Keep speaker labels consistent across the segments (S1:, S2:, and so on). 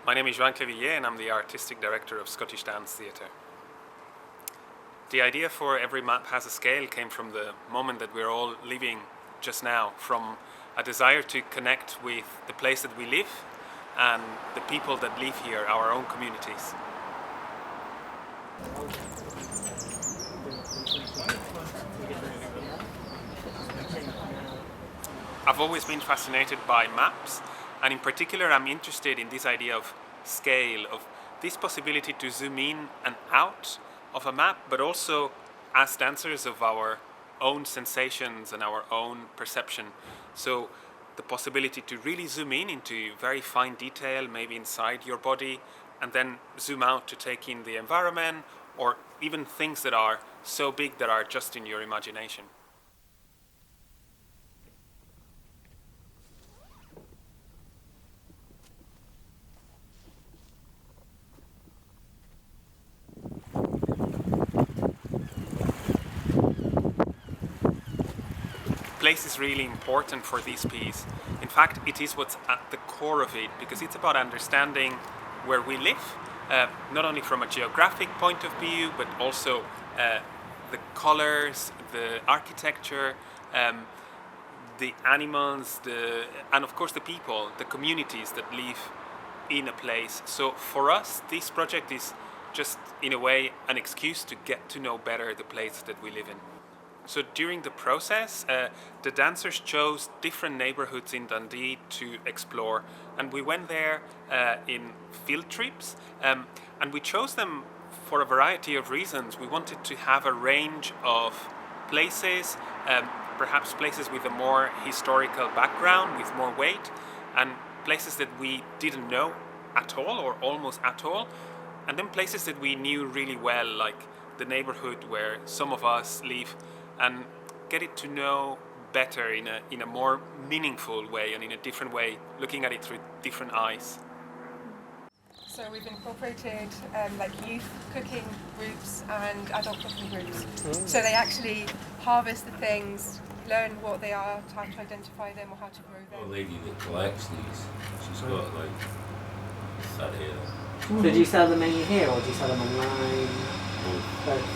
S1: My name is Joan Clevillé and I'm the Artistic Director of Scottish Dance Theatre. The idea for Every Map Has a Scale came from the moment that we're all living just now, from a desire to connect with the place that we live and the people that live here, our own communities. I've always been fascinated by maps, and in particular I'm interested in this idea of scale, of this possibility to zoom in and out of a map, but also as dancers of our own sensations and our own perception. So the possibility to really zoom in into very fine detail, maybe inside your body, and then zoom out to take in the environment, or even things that are so big that are just in your imagination. Place is really important for this piece. In fact, it is what's at the core of it, because it's about understanding where we live, not only from a geographic point of view, but also the colors, the architecture, the animals, and of course the people, the communities that live in a place. So for us, this project is just, in a way, an excuse to get to know better the place that we live in. So during the process, the dancers chose different neighbourhoods in Dundee to explore, and we went there in field trips, and we chose them for a variety of reasons. We wanted to have a range of places, perhaps places with a more historical background, with more weight, and places that we didn't know at all or almost at all, and then places that we knew really well, like the neighbourhood where some of us live, and get it to know better in a more meaningful way and in a different way, looking at it through different eyes.
S2: So we've incorporated like youth cooking groups and adult cooking groups. So they actually harvest the things, learn what they are, how to identify them or how to grow them.
S3: A lady that collects these, she's got like that here.
S4: So do you sell them mainly here or do you sell them online? Both.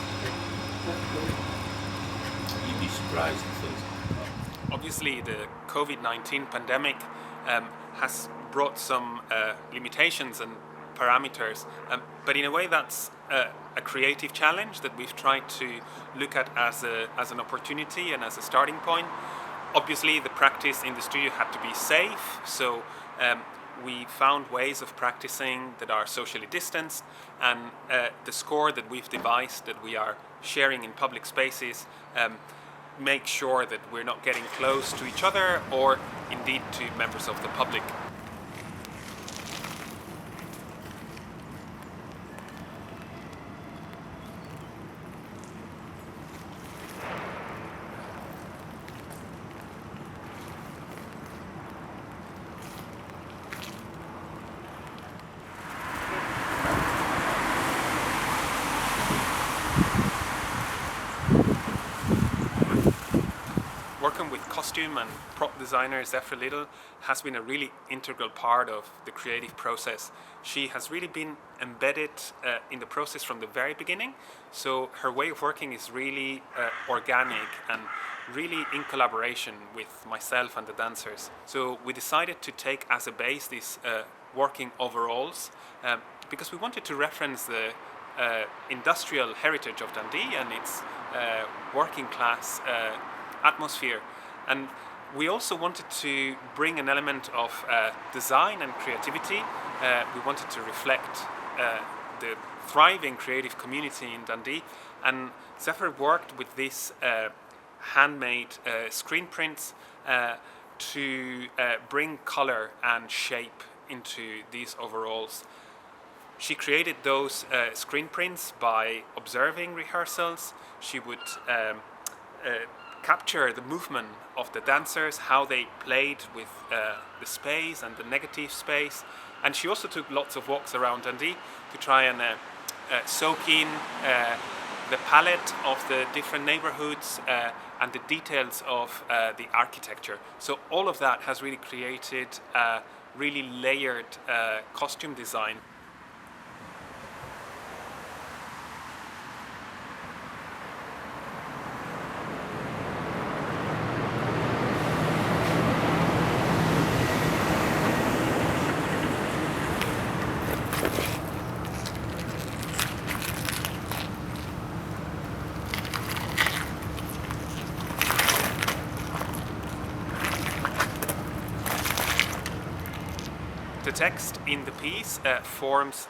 S3: You'd be surprised at things.
S1: Obviously, the COVID-19 pandemic has brought some limitations and parameters, but in a way that's a creative challenge that we've tried to look at as an opportunity and as a starting point. Obviously, the practice in the studio had to be safe, so we found ways of practicing that are socially distanced, and the score that we've devised that we are sharing in public spaces make sure that we're not getting close to each other or indeed to members of the public. Working with costume and prop designer Zephyr Little has been a really integral part of the creative process. She has really been embedded in the process from the very beginning, so her way of working is really organic and really in collaboration with myself and the dancers. So we decided to take as a base these working overalls because we wanted to reference the industrial heritage of Dundee and its working class atmosphere, and we also wanted to bring an element of design and creativity. We wanted to reflect the thriving creative community in Dundee, and Zephyr worked with these handmade screen prints to bring color and shape into these overalls. She created those screen prints by observing rehearsals. She would capture the movement of the dancers, how they played with the space and the negative space. And she also took lots of walks around Dundee to try and soak in the palette of the different neighbourhoods and the details of the architecture. So all of that has really created really layered costume design. The text in the piece forms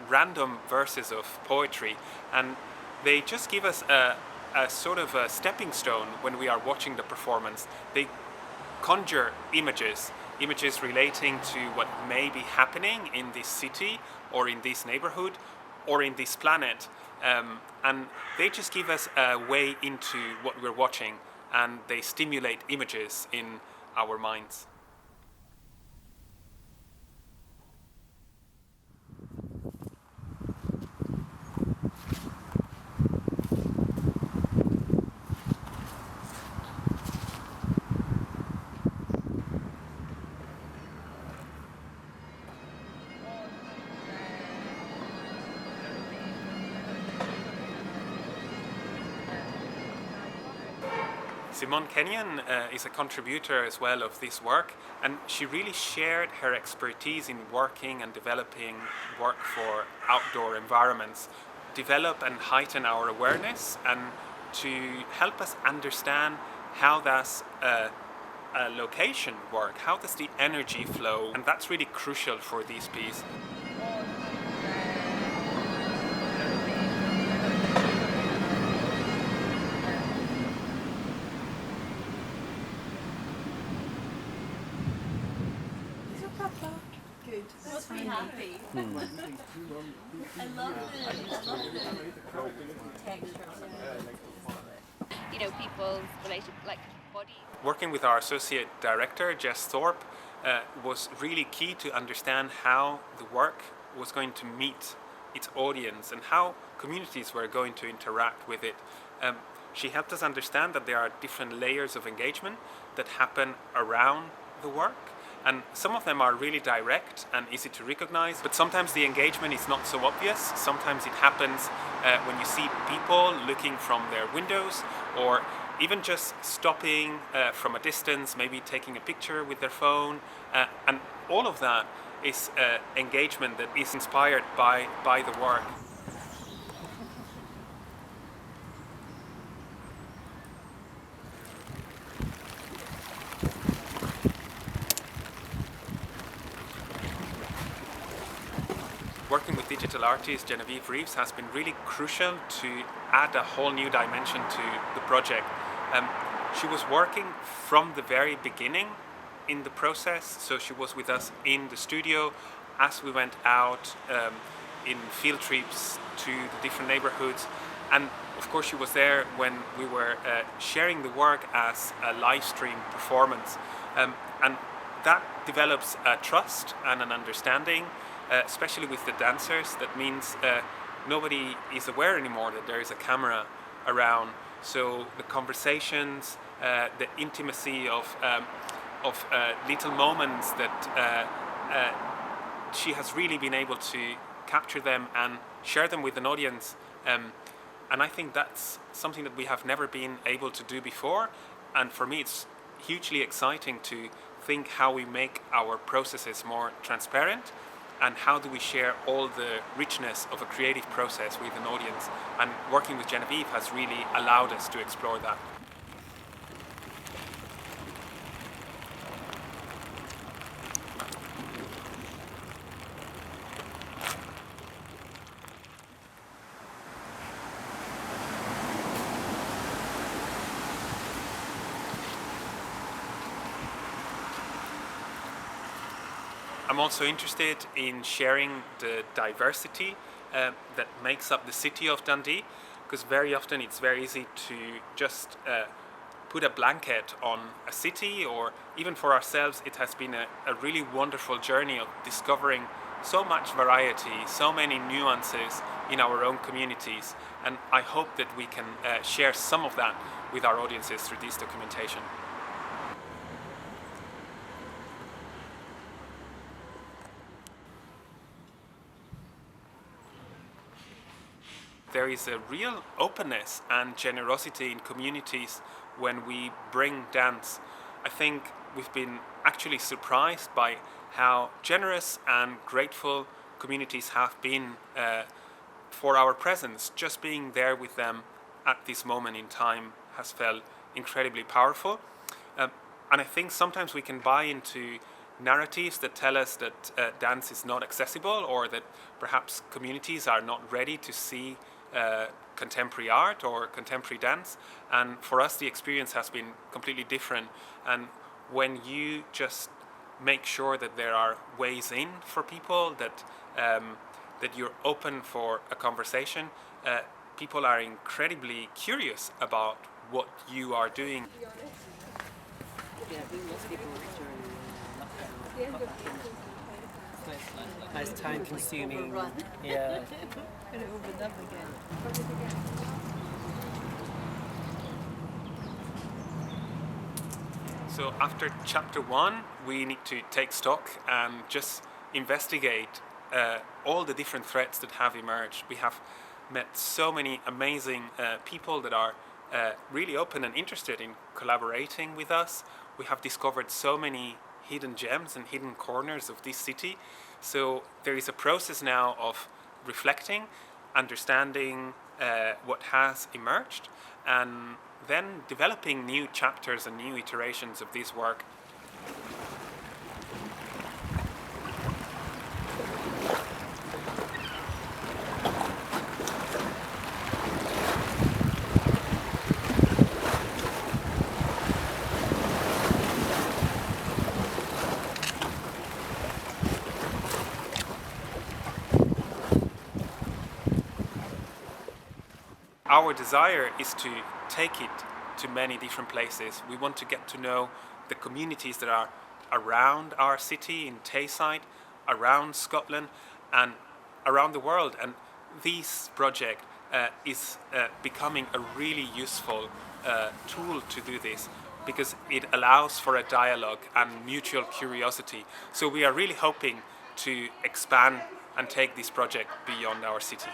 S1: random verses of poetry, and they just give us a sort of a stepping stone when we are watching the performance. They conjure images relating to what may be happening in this city or in this neighborhood or in this planet, and they just give us a way into what we're watching, and they stimulate images in our minds. Simone Kenyon is a contributor as well of this work, and she really shared her expertise in working and developing work for outdoor environments, develop and heighten our awareness, and to help us understand how does a location work, how does the energy flow, and that's really crucial for this piece.
S5: Must be happy. I love the texture. You know, people's related body.
S1: Working with our associate director, Jess Thorpe, was really key to understand how the work was going to meet its audience and how communities were going to interact with it. She helped us understand that there are different layers of engagement that happen around the work. And some of them are really direct and easy to recognize, but sometimes the engagement is not so obvious. Sometimes it happens when you see people looking from their windows, or even just stopping from a distance, maybe taking a picture with their phone. And all of that is engagement that is inspired by the work. Working with digital artist Genevieve Reeves has been really crucial to add a whole new dimension to the project. She was working from the very beginning in the process, so she was with us in the studio as we went out in field trips to the different neighborhoods, and of course she was there when we were sharing the work as a live stream performance, and that develops a trust and an understanding. Especially with the dancers, that means nobody is aware anymore that there is a camera around. So the conversations, the intimacy of little moments that she has really been able to capture them and share them with an audience. And I think that's something that we have never been able to do before. And for me, it's hugely exciting to think how we make our processes more transparent. And how do we share all the richness of a creative process with an audience? And working with Genevieve has really allowed us to explore that. I'm also interested in sharing the diversity that makes up the city of Dundee, because very often it's very easy to just put a blanket on a city, or even for ourselves it has been a really wonderful journey of discovering so much variety, so many nuances in our own communities, and I hope that we can share some of that with our audiences through this documentation. there is a real openness and generosity in communities when we bring dance. I think we've been actually surprised by how generous and grateful communities have been for our presence. Just being there with them at this moment in time has felt incredibly powerful. And I think sometimes we can buy into narratives that tell us that dance is not accessible, or that perhaps communities are not ready to see contemporary art or contemporary dance. And for us, the experience has been completely different. And when you just make sure that there are ways in for people, that you're open for a conversation, people are incredibly curious about what you are doing.
S4: Yeah, I think most people during lockdown. It's time consuming. Yeah.
S5: And it opened up again.
S1: So after chapter 1, we need to take stock and just investigate all the different threads that have emerged. We have met so many amazing people that are really open and interested in collaborating with us. We have discovered so many hidden gems and hidden corners of this city. So there is a process now of reflecting, understanding what has emerged, and then developing new chapters and new iterations of this work. Our desire is to take it to many different places. We want to get to know the communities that are around our city in Tayside, around Scotland, and around the world. And this project is becoming a really useful tool to do this, because it allows for a dialogue and mutual curiosity. So we are really hoping to expand and take this project beyond our city.